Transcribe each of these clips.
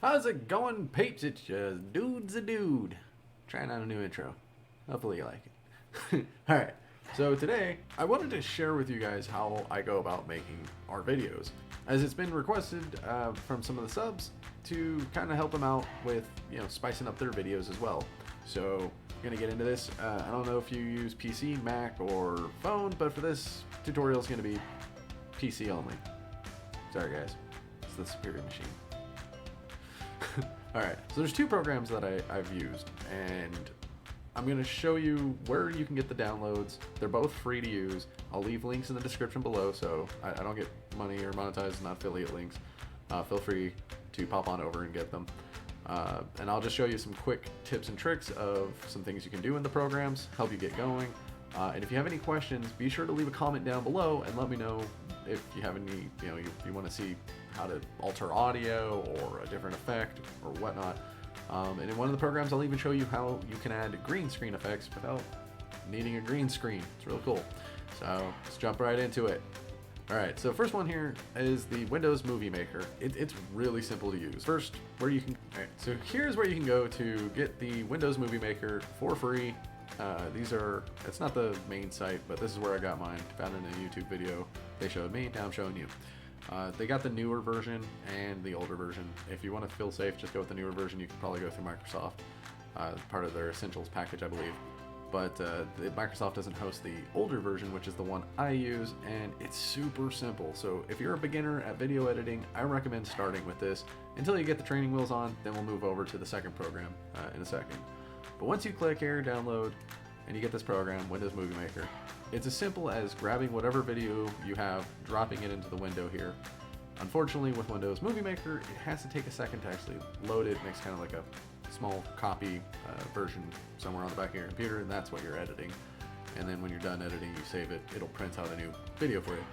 How's it going, peeps? It's just Dude's a Dude. Trying out a new intro. Hopefully you like it. Alright, so today I wanted to share with you guys how I go about making our videos. As it's been requested from some of the subs to kind of help them out with, spicing up their videos as well. So I'm going to get into this. I don't know if you use PC, Mac, or phone, but for this tutorial it's going to be PC only. Sorry guys, it's the superior machine. Alright, so there's two programs that I've used, and I'm going to show you where you can get the downloads. They're both free to use. I'll leave links in the description below, so I don't get money or monetized, not affiliate links. Feel free to pop on over and get them. And I'll just show you some quick tips and tricks of some things you can do in the programs, help you get going. And if you have any questions, be sure to leave a comment down below and let me know if you have any, you want to see how to alter audio or a different effect or whatnot. And in one of the programs, I'll even show you how you can add green screen effects without needing a green screen. It's really cool. So let's jump right into it. Alright, so first one here is the Windows Movie Maker. It's really simple to use. First, so here's where you can go to get the Windows Movie Maker for free. It's not the main site, but this is where I got mine. Found in a YouTube video they showed me, now I'm showing you. They got the newer version and the older version. If you want to feel safe, just go with the newer version. You can probably go through Microsoft, part of their Essentials package, I believe. But Microsoft doesn't host the older version, which is the one I use, and it's super simple. So if you're a beginner at video editing, I recommend starting with this until you get the training wheels on. Then we'll move over to the second program in a second. But once you click here, download, and you get this program, Windows Movie Maker, it's as simple as grabbing whatever video you have, dropping it into the window here. Unfortunately, with Windows Movie Maker, it has to take a second to actually load it. It makes kind of like a small copy version somewhere on the back of your computer, and that's what you're editing. And then when you're done editing, you save it. It'll print out a new video for you.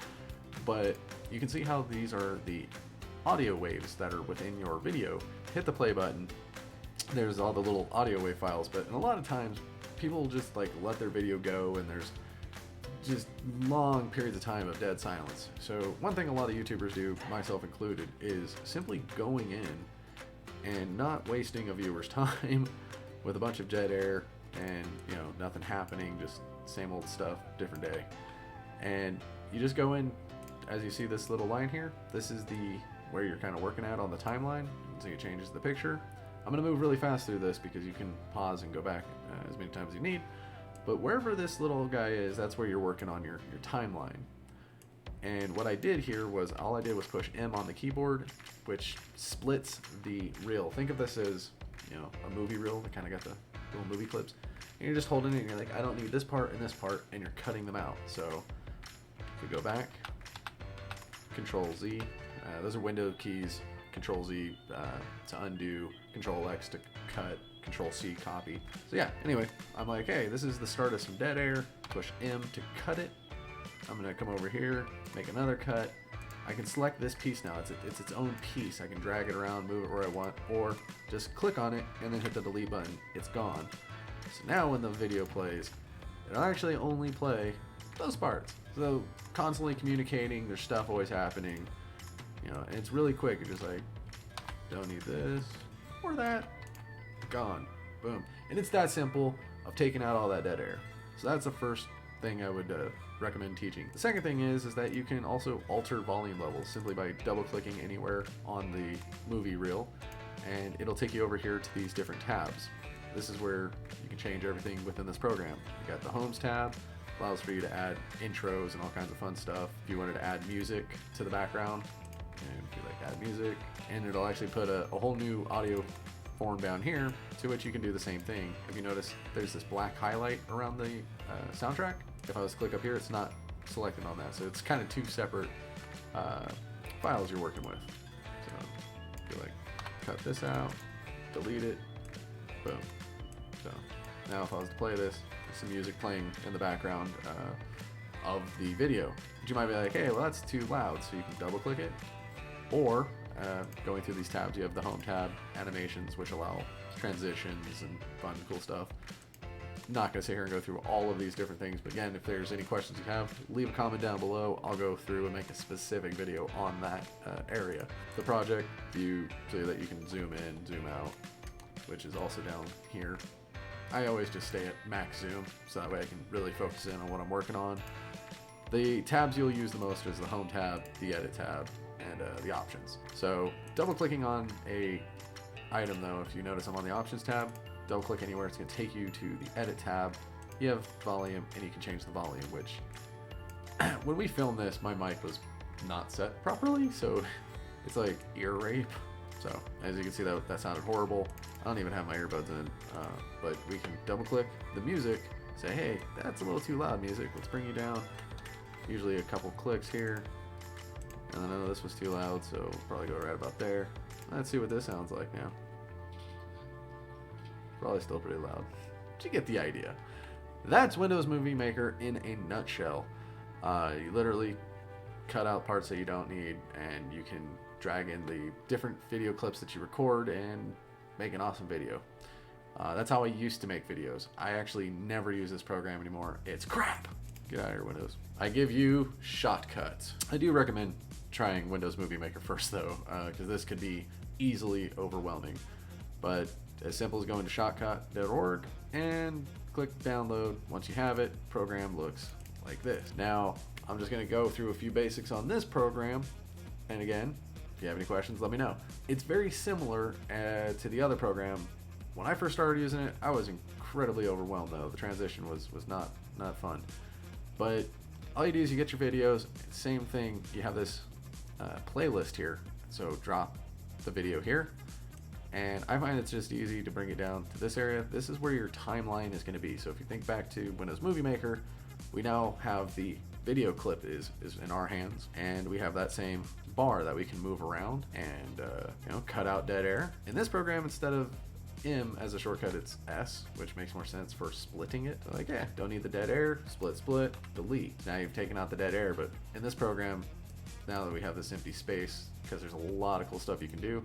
But you can see how these are the audio waves that are within your video. Hit the play button. There's all the little audio wave files, but a lot of times people just like let their video go, and there's just long periods of time of dead silence. So one thing a lot of YouTubers do, myself included, is simply going in and not wasting a viewer's time with a bunch of dead air and nothing happening, just same old stuff, different day. And you just go in, as you see this little line here, this is where you're kind of working at on the timeline. So it changes the picture. I'm going to move really fast through this because you can pause and go back as many times as you need. But wherever this little guy is, that's where you're working on your timeline. And what I did here was, all I did was push M on the keyboard, which splits the reel. Think of this as, a movie reel that kind of got the little movie clips. And you're just holding it and you're like, I don't need this part and this part, and you're cutting them out. So if we go back, Control Z, those are window keys. Control Z to undo, Control X to cut, Control C copy. So yeah, anyway, I'm like, hey, this is the start of some dead air. Push M to cut it. I'm gonna come over here, make another cut. I can select this piece now. It's its own piece. I can drag it around, move it where I want, or just click on it and then hit the delete button. It's gone. So now when the video plays, it'll actually only play those parts. So constantly communicating, there's stuff always happening. And it's really quick. You're just like, don't need this or that, gone, boom. And it's that simple of taking out all that dead air. So that's the first thing I would recommend teaching. The second thing is that you can also alter volume levels simply by double clicking anywhere on the movie reel, and it'll take you over here to these different tabs. This is where you can change everything within this program. You got the Homes tab, allows for you to add intros and all kinds of fun stuff. If you wanted to add music to the background, and if you like add music, and it'll actually put a whole new audio form down here to which you can do the same thing. If you notice, there's this black highlight around the soundtrack. If I was to click up here, it's not selected on that, so it's kind of two separate files you're working with. So if you like cut this out, delete it, boom. So now if I was to play this, there's some music playing in the background of the video. But you might be like, hey, well that's too loud, so you can double click it. Or going through these tabs, you have the Home tab, animations, which allow transitions and fun, cool stuff. not going to sit here and go through all of these different things, but again, if there's any questions you have, leave a comment down below. I'll go through and make a specific video on that area. The project view, so that you can zoom in, zoom out, which is also down here. I always just stay at max zoom, so that way I can really focus in on what I'm working on. The tabs you'll use the most is the home tab, the edit tab, and the options. So double clicking on a item though, if you notice I'm on the options tab, double click anywhere, it's going to take you to the edit tab. You have volume and you can change the volume, which when we filmed this, my mic was not set properly, so it's like ear rape. So as you can see, that sounded horrible. I don't even have my earbuds in, but we can double click the music, say, hey, that's a little too loud music, let's bring you down. Usually a couple clicks here, and then I know this was too loud, so we'll probably go right about there. Let's see what this sounds like now. Probably still pretty loud. But you get the idea. That's Windows Movie Maker in a nutshell. You literally cut out parts that you don't need, and you can drag in the different video clips that you record and make an awesome video. That's how I used to make videos. I actually never use this program anymore. It's crap. Get out of here, Windows. I give you Shotcut. I do recommend trying Windows Movie Maker first though, because this could be easily overwhelming. But as simple as going to shotcut.org and click download. Once you have it, program looks like this. Now, I'm just gonna go through a few basics on this program. And again, if you have any questions, let me know. It's very similar to the other program. When I first started using it, I was incredibly overwhelmed though. The transition was not fun. But all you do is you get your videos, same thing, you have this playlist here. So drop the video here. And I find it's just easy to bring it down to this area. This is where your timeline is going to be. So if you think back to Windows Movie Maker, we now have the video clip is in our hands, and we have that same bar that we can move around and cut out dead air. In this program, instead of M as a shortcut, it's S, which makes more sense for splitting it. So like, yeah, don't need the dead air, split, delete. Now you've taken out the dead air, but in this program, now that we have this empty space, because there's a lot of cool stuff you can do,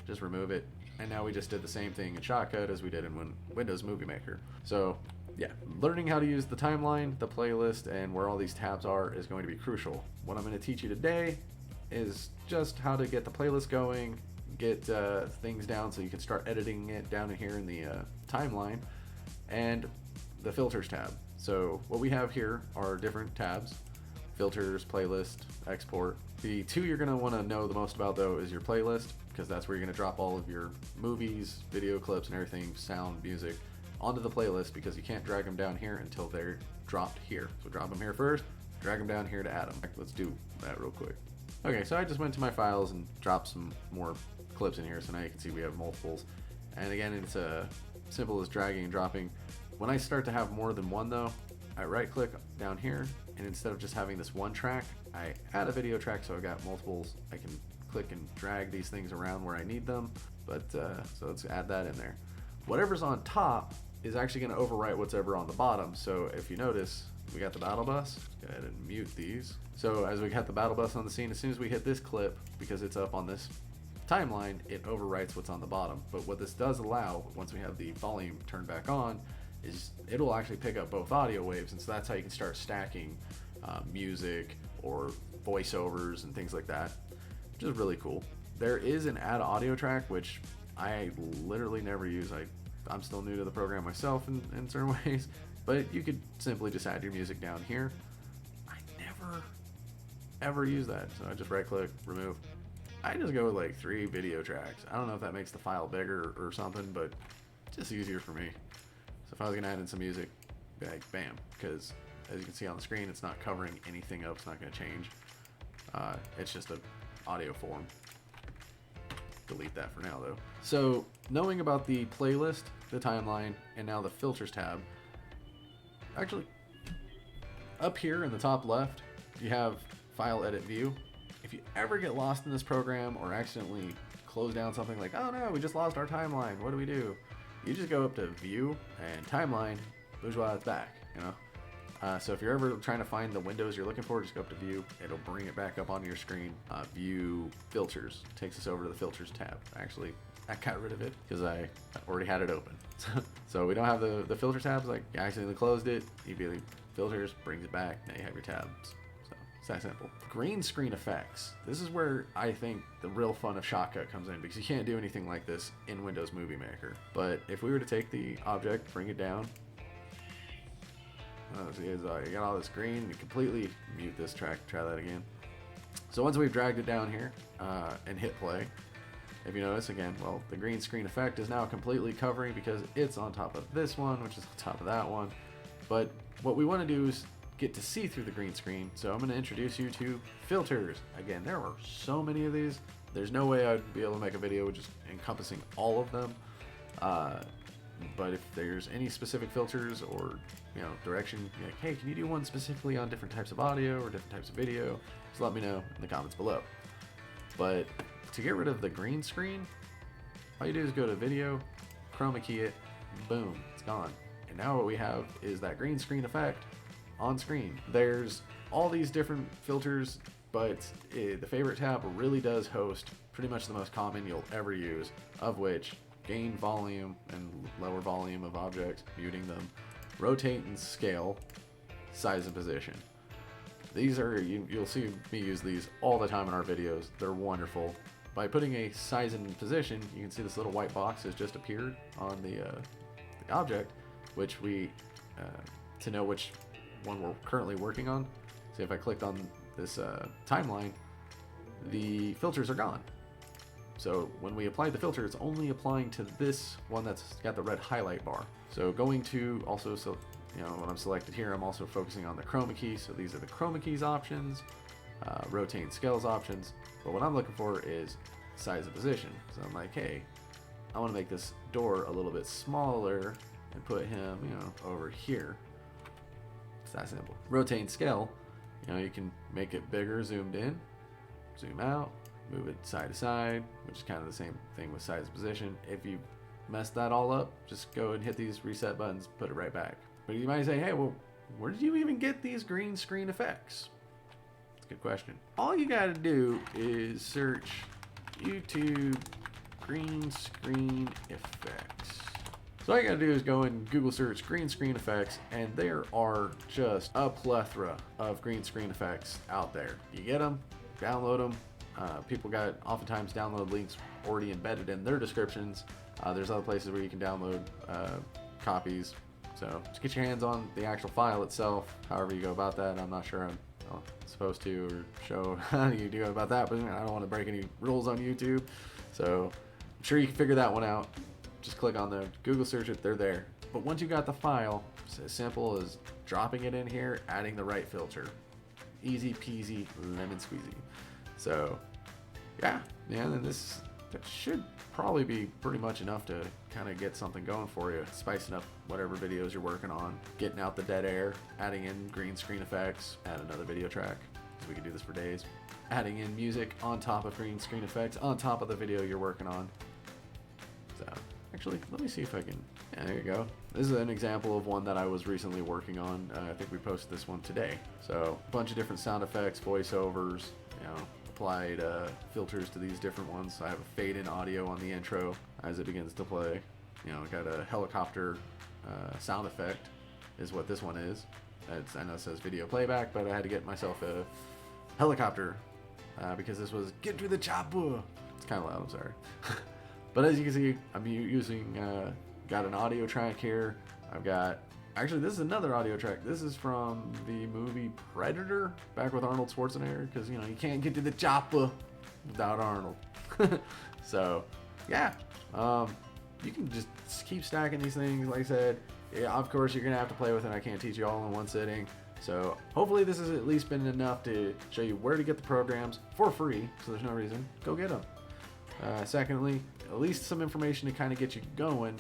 just remove it. And now we just did the same thing in Shotcut as we did in Windows Movie Maker. So yeah, learning how to use the timeline, the playlist, and where all these tabs are is going to be crucial. What I'm going to teach you today is just how to get the playlist going, get things down so you can start editing it down in here in the timeline, and the filters tab. So what we have here are different tabs: filters, playlist, export. The two you're going to want to know the most about though is your playlist, because that's where you're going to drop all of your movies, video clips, and everything, sound, music, onto the playlist, because you can't drag them down here until they're dropped here. So drop them here first, drag them down here to add them. Let's do that real quick. Okay, so I just went to my files and dropped some more clips in here, so now you can see we have multiples. And again, it's simple as dragging and dropping. When I start to have more than one though, I right click down here, and instead of just having this one track, I add a video track, so I got multiples. I can click and drag these things around where I need them, but so let's add that in there. Whatever's on top is actually going to overwrite whatever on the bottom. So if you notice, we got the battle bus. Go ahead and mute these. So as we got the battle bus on the scene, as soon as we hit this clip, because it's up on this timeline, it overwrites what's on the bottom. But what this does allow, once we have the volume turned back on, is it'll actually pick up both audio waves, and so that's how you can start stacking music or voiceovers and things like that, which is really cool. There is an add audio track, which I literally never use. I'm still new to the program myself in certain ways, but you could simply just add your music down here. I never ever use that, so I just right click, remove. I just go with like 3 video tracks. I don't know if that makes the file bigger or something, but it's just easier for me. So if I was gonna add in some music, like bam, because as you can see on the screen, it's not covering anything up, it's not gonna change. It's just a audio form. Delete that for now though. So knowing about the playlist, the timeline, and now the filters tab, actually up here in the top left, you have file edit view. If you ever get lost in this program or accidentally close down something like, oh no, we just lost our timeline, what do we do? You just go up to view and timeline, bourgeois, it's back, So if you're ever trying to find the windows you're looking for, just go up to View. It'll bring it back up onto your screen. View Filters takes us over to the Filters tab. Actually, I got rid of it because I already had it open. So we don't have the Filter tabs. Like, I accidentally closed it. Immediately Filters brings it back. Now you have your tabs. So it's that simple. Green screen effects. This is where I think the real fun of Shotcut comes in, because you can't do anything like this in Windows Movie Maker. But if we were to take the object, bring it down. So you got all this green. You completely mute this track. Try that again. So once we've dragged it down here and hit play, if you notice again, well, the green screen effect is now completely covering because it's on top of this one, which is on top of that one. But what we want to do is get to see through the green screen. So I'm going to introduce you to filters. Again, there are so many of these. There's no way I'd be able to make a video just encompassing all of them. But if there's any specific filters or direction, like, hey, can you do one specifically on different types of audio or different types of video, just let me know in the comments below. But to get rid of the green screen, all you do is go to Video, chroma key it, boom, it's gone. And now what we have is that green screen effect on screen. There's all these different filters, but the favorite tab really does host pretty much the most common you'll ever use, of which gain volume and lower volume of objects, muting them, rotate and scale, size and position. These are, you'll see me use these all the time in our videos. They're wonderful. By putting a size and position, you can see this little white box has just appeared on the object, which we, to know which one we're currently working on. See, if I clicked on this timeline, the filters are gone. So when we apply the filter, it's only applying to this one that's got the red highlight bar. So going to also, so when I'm selected here, I'm also focusing on the chroma key. So these are the chroma keys options, rotate and scales options. But what I'm looking for is size and position. So I'm like, hey, I want to make this door a little bit smaller and put him, over here. It's that simple. Rotate and scale, you can make it bigger, zoomed in, zoom out, move it side to side, which is kind of the same thing with size and position. If you mess that all up, just go and hit these reset buttons, put it right back. But you might say, hey, well, where did you even get these green screen effects? That's a good question. All you gotta do is search YouTube green screen effects. So all you gotta do is go and Google search green screen effects, and there are just a plethora of green screen effects out there. You get them, download them. People got oftentimes download links already embedded in their descriptions. There's other places where you can download copies. So just get your hands on the actual file itself. However you go about that, I'm not sure I'm supposed to or show how you do about that, but I don't want to break any rules on YouTube. So I'm sure you can figure that one out. Just click on the Google search it, they're there. But once you got the file, it's as simple as dropping it in here, adding the right filter. Easy peasy, lemon squeezy. So yeah, and that should probably be pretty much enough to kind of get something going for you, spicing up whatever videos you're working on, getting out the dead air, adding in green screen effects, add another video track, because we could do this for days, adding in music on top of green screen effects, on top of the video you're working on. So actually, let me see if I can, yeah, there you go. This is an example of one that I was recently working on. I think we posted this one today. So a bunch of different sound effects, voiceovers, applied filters to these different ones. So I have a fade in audio on the intro as it begins to play. I got a helicopter sound effect is what this one is. I know it says video playback, but I had to get myself a helicopter because this was get to the chopper. It's kind of loud, I'm sorry. But as you can see, I'm using, got an audio track here. I've got, actually this is another audio track. This is from the movie Predator, back with Arnold Schwarzenegger, because you can't get to the chopper without Arnold. So yeah, you can just keep stacking these things. Like I said, yeah, of course you're gonna have to play with it. I can't teach you all in one sitting. So hopefully this has at least been enough to show you where to get the programs for free, so there's no reason. Go get them. Secondly, at least some information to kind of get you going.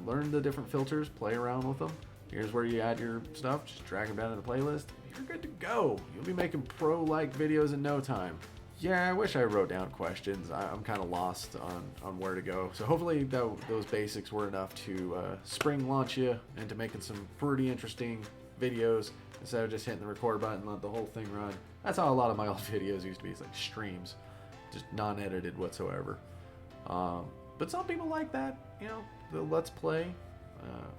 Learn the different filters, play around with them. Here's where you add your stuff, just drag them down to the playlist. You're good to go. You'll be making pro-like videos in no time. Yeah, I wish I wrote down questions. I'm kind of lost on where to go. So hopefully those basics were enough to spring launch you into making some pretty interesting videos instead of just hitting the record button and let the whole thing run. That's how a lot of my old videos used to be. It's like streams, just non-edited whatsoever. But some people like that, you know, the let's play.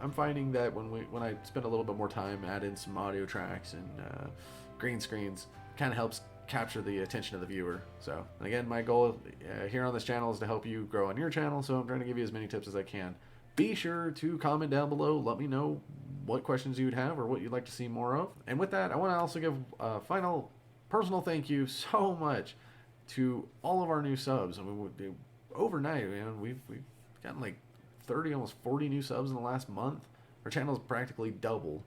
I'm finding that when I spend a little bit more time adding some audio tracks and green screens, kind of helps capture the attention of the viewer. So, and again, my goal here on this channel is to help you grow on your channel, so I'm trying to give you as many tips as I can. Be sure to comment down below, let me know what questions you'd have or what you'd like to see more of. And with that, I want to also give a final personal thank you so much to all of our new subs. I mean, overnight, man, we've gotten like 30, almost 40 new subs in the last month. Our channel's practically doubled.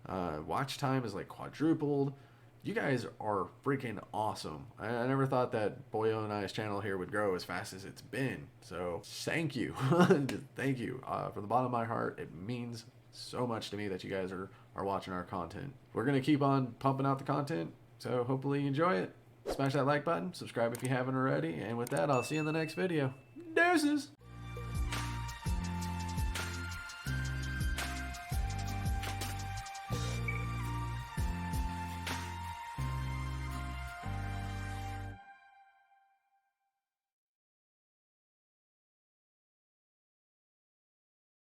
Watch time is like quadrupled. You guys are freaking awesome. I never thought that Boyo and I's channel here would grow as fast as it's been. So thank you. Thank you. From the bottom of my heart, it means so much to me that you guys are watching our content. We're going to keep on pumping out the content, so hopefully you enjoy it. Smash that like button, subscribe if you haven't already, and with that, I'll see you in the next video. Deuces!